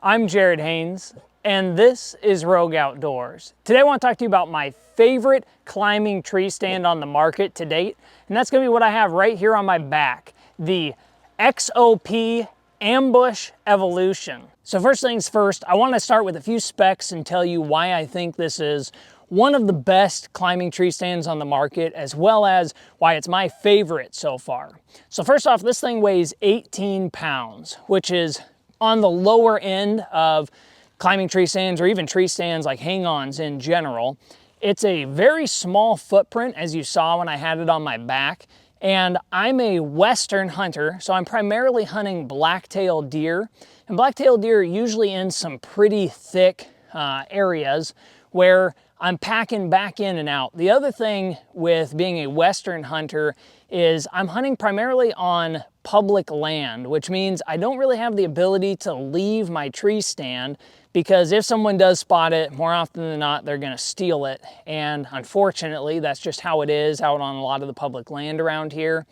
I'm Jared Haynes, and this is Rogue Outdoors. Today I want to talk to you about my favorite climbing tree stand on the market to date, and that's going to be what I have right here on my back, the XOP Ambush Evolution. So first things first, I want to start with a few specs and tell you why I think this is one of the best climbing tree stands on the market, as well as why it's my favorite so far. So first off, this thing weighs 18 pounds, which is on the lower end of climbing tree stands or even tree stands like hang-ons in general. It's a very small footprint, as you saw when I had it on my back. And I'm a Western hunter, so I'm primarily hunting black-tailed deer. And black-tailed deer are usually in some pretty thick areas where I'm packing back in and out. The other thing with being a Western hunter is I'm hunting primarily on public land, which means I don't really have the ability to leave my tree stand, because if someone does spot it, more often than not, they're gonna steal it. And unfortunately, that's just how it is out on a lot of the public land around here.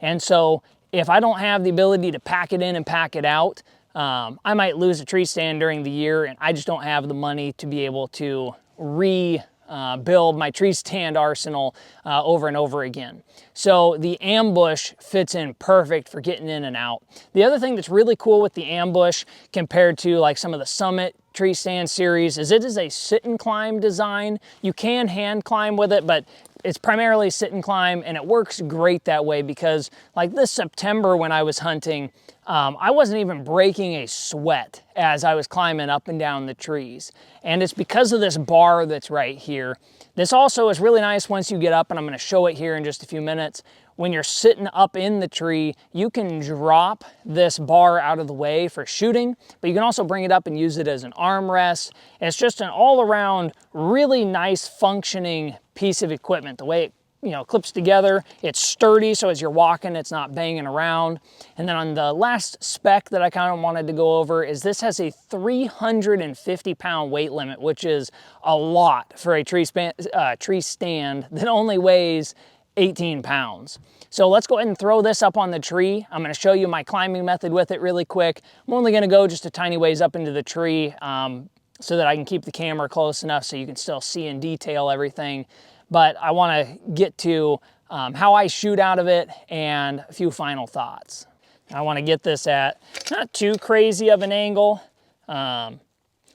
And so if I don't have the ability to pack it in and pack it out, I might lose a tree stand during the year, and I just don't have the money to be able to rebuild my tree stand arsenal over and over again. So the Ambush fits in perfect for getting in and out. The other thing that's really cool with the Ambush compared to like some of the Summit tree stand series is it is a sit and climb design. You can hand climb with it, but it's primarily sit and climb, and it works great that way because like this September when I was hunting, I wasn't even breaking a sweat as I was climbing up and down the trees. And it's because of this bar that's right here. This also is really nice once you get up, and I'm gonna show it here in just a few minutes. When you're sitting up in the tree, you can drop this bar out of the way for shooting, but you can also bring it up and use it as an armrest. It's just an all-around really nice functioning piece of equipment. The way it clips together, it's sturdy, so as you're walking, it's not banging around. And then on the last spec that I kind of wanted to go over is this has a 350-pound weight limit, which is a lot for a tree stand that only weighs 18 pounds. So let's go ahead and throw this up on the tree. I'm gonna show you my climbing method with it really quick. I'm only gonna go just a tiny ways up into the tree so that I can keep the camera close enough so you can still see in detail everything. But I wanna get to how I shoot out of it and a few final thoughts. I wanna get this at not too crazy of an angle,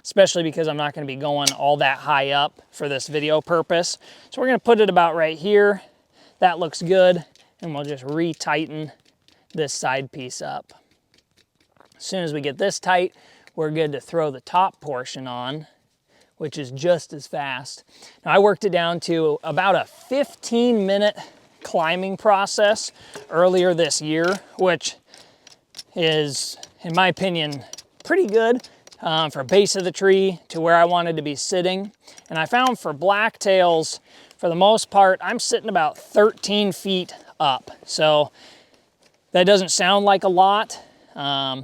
especially because I'm not gonna be going all that high up for this video purpose. So we're gonna put it about right here. That looks good, and we'll just re-tighten this side piece up. As soon as we get this tight, we're good to throw the top portion on, which is just as fast. Now, I worked it down to about a 15-minute climbing process earlier this year, which is, in my opinion, pretty good for base of the tree to where I wanted to be sitting. And I found for blacktails, for the most part, I'm sitting about 13 feet up. So that doesn't sound like a lot. I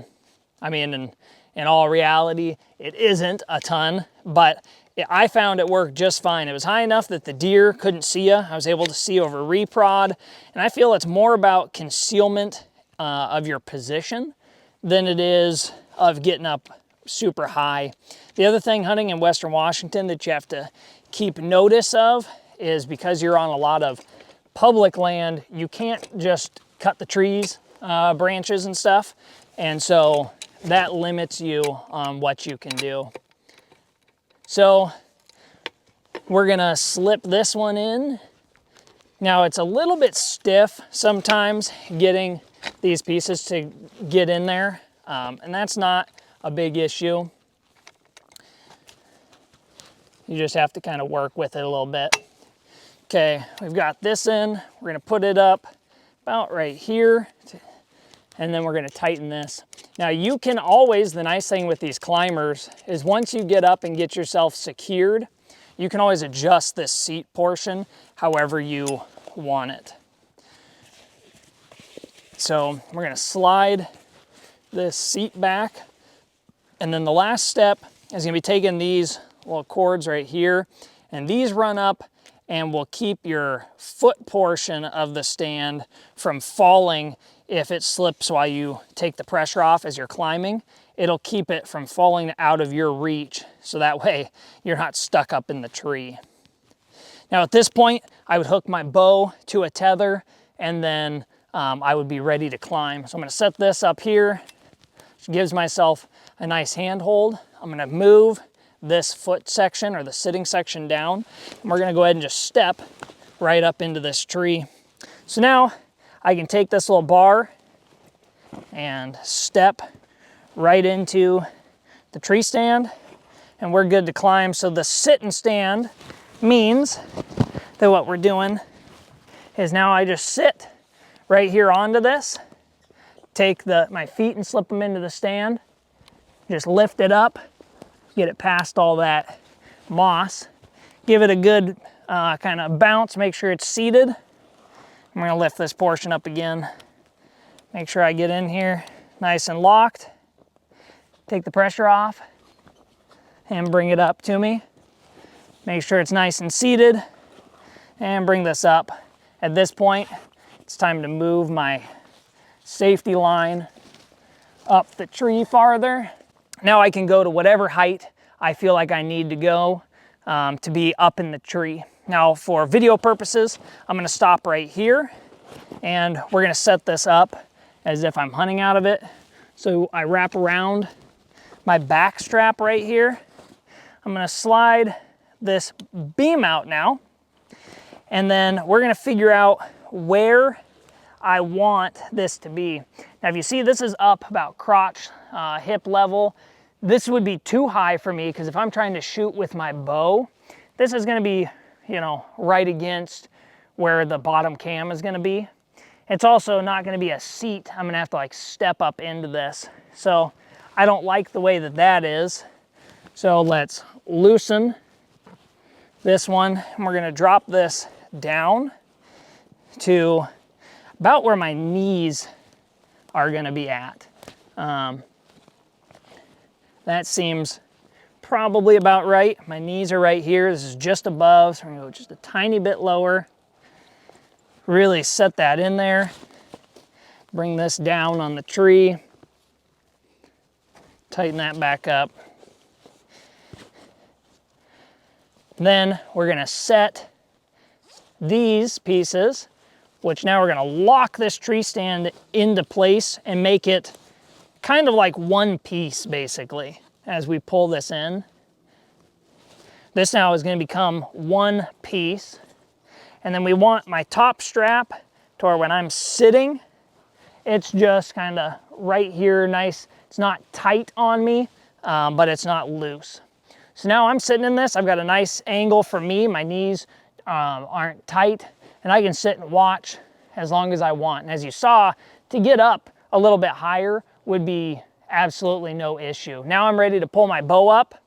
mean, in all reality, it isn't a ton, but I found it worked just fine. It was high enough that the deer couldn't see you. I was able to see over reprod, and I feel it's more about concealment of your position than it is of getting up super high. The other thing hunting in Western Washington that you have to keep notice of is because you're on a lot of public land, you can't just cut the trees, branches and stuff. And so that limits you on what you can do. So we're gonna slip this one in. Now it's a little bit stiff sometimes getting these pieces to get in there, and that's not a big issue. You just have to kind of work with it a little bit. Okay, we've got this in. We're gonna put it up about right here, and then we're gonna tighten this. Now you can always, the nice thing with these climbers is once you get up and get yourself secured, you can always adjust this seat portion however you want it. So we're gonna slide this seat back, and then the last step is gonna be taking these little cords right here, and these run up and will keep your foot portion of the stand from falling if it slips while you take the pressure off as you're climbing. it'll keep it from falling out of your reach, so that way you're not stuck up in the tree. Now at this point, I would hook my bow to a tether, and then I would be ready to climb. So I'm gonna set this up here, which gives myself a nice handhold. I'm gonna move this foot section, or the sitting section, down, and we're gonna go ahead and just step right up into this tree. So now I can take this little bar and step right into the tree stand, and we're good to climb. So the sit and stand means that what we're doing is now I just sit right here onto this, take my feet and slip them into the stand, just lift it up, get it past all that moss, give it a good kind of bounce, make sure it's seated. I'm gonna lift this portion up again, make sure I get in here nice and locked, take the pressure off, and bring it up to me. Make sure it's nice and seated, and bring this up. At this point, it's time to move my safety line up the tree farther. Now I can go to whatever height I feel like I need to go to be up in the tree. Now for video purposes, I'm gonna stop right here, and we're gonna set this up as if I'm hunting out of it. So I wrap around my back strap right here. I'm gonna slide this beam out now, and then we're gonna figure out where I want this to be. Now if you see, this is up about crotch, hip level. This would be too high for me, because if I'm trying to shoot with my bow, this is gonna be, you know, right against where the bottom cam is gonna be. It's also not gonna be a seat. I'm gonna have to like step up into this. So I don't like the way that that is. So let's loosen this one, and we're gonna drop this down to about where my knees are gonna be at. That seems probably about right. My knees are right here. This is just above, so we're gonna go just a tiny bit lower. Really set that in there. Bring this down on the tree. Tighten that back up. Then we're gonna set these pieces, which now we're gonna lock this tree stand into place and make it kind of like one piece, basically, as we pull this in. This now is gonna become one piece. And then we want my top strap to where when I'm sitting, it's just kind of right here, nice. It's not tight on me, but it's not loose. So now I'm sitting in this, I've got a nice angle for me, my knees aren't tight, and I can sit and watch as long as I want. And as you saw, to get up a little bit higher would be absolutely no issue. Now I'm ready to pull my bow up.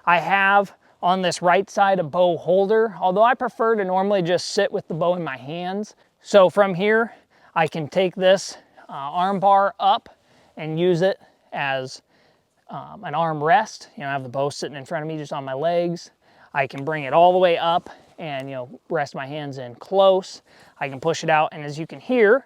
I have on this right side a bow holder, although I prefer to normally just sit with the bow in my hands. So from here, I can take this arm bar up and use it as an arm rest. You know, I have the bow sitting in front of me just on my legs. I can bring it all the way up and, you know, rest my hands in close. I can push it out, and as you can hear,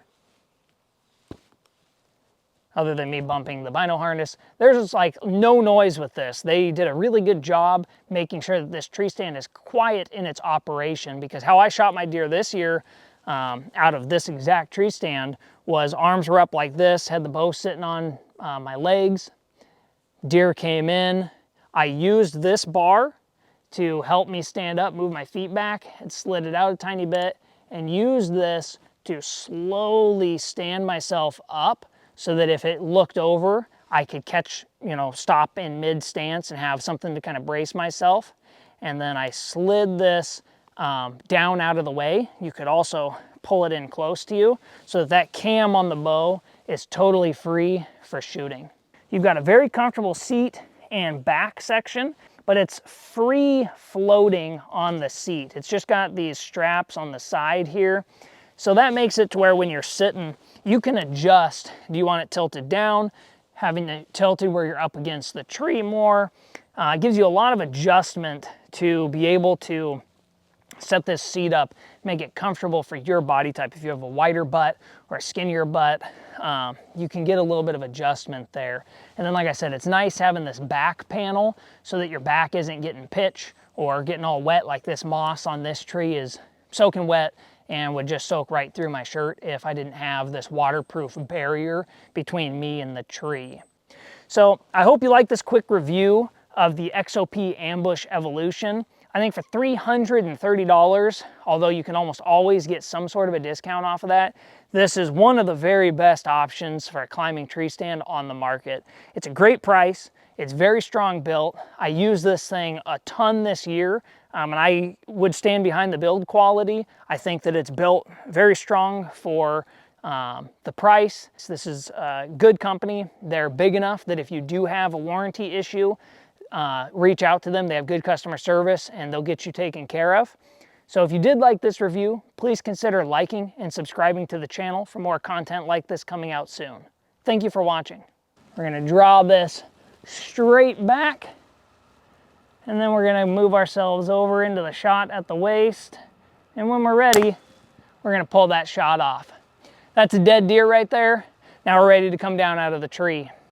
other than me bumping the bino harness, there's like no noise with this. They did a really good job making sure that this tree stand is quiet in its operation, because how I shot my deer this year out of this exact tree stand was arms were up like this, had the bow sitting on my legs. Deer came in. I used this bar to help me stand up, move my feet back, and slid it out a tiny bit, and used this to slowly stand myself up, so that if it looked over, I could catch, you know, stop in mid stance and have something to kind of brace myself. And then I slid this down out of the way. You could also pull it in close to you so that that cam on the bow is totally free for shooting. You've got a very comfortable seat and back section, but it's free floating on the seat. It's just got these straps on the side here. So that makes it to where when you're sitting, you can adjust. Do you want it tilted down? Having it tilted where you're up against the tree more. It gives you a lot of adjustment to be able to set this seat up, make it comfortable for your body type. If you have a wider butt or a skinnier butt, you can get a little bit of adjustment there. And then, like I said, it's nice having this back panel so that your back isn't getting pitch or getting all wet. Like this moss on this tree is soaking wet and would just soak right through my shirt if I didn't have this waterproof barrier between me and the tree. So I hope you like this quick review of the XOP Ambush Evolution. I think for $330, although you can almost always get some sort of a discount off of that, this is one of the very best options for a climbing tree stand on the market. It's a great price. It's very strong built. I use this thing a ton this year, and I would stand behind the build quality. I think that it's built very strong for the price. This is a good company. They're big enough that if you do have a warranty issue, reach out to them. They have good customer service and they'll get you taken care of. So if you did like this review, please consider liking and subscribing to the channel for more content like this coming out soon. Thank you for watching. We're gonna draw this straight back, and then we're gonna move ourselves over into the shot at the waist. And when we're ready, we're gonna pull that shot off. That's a dead deer right there. Now we're ready to come down out of the tree.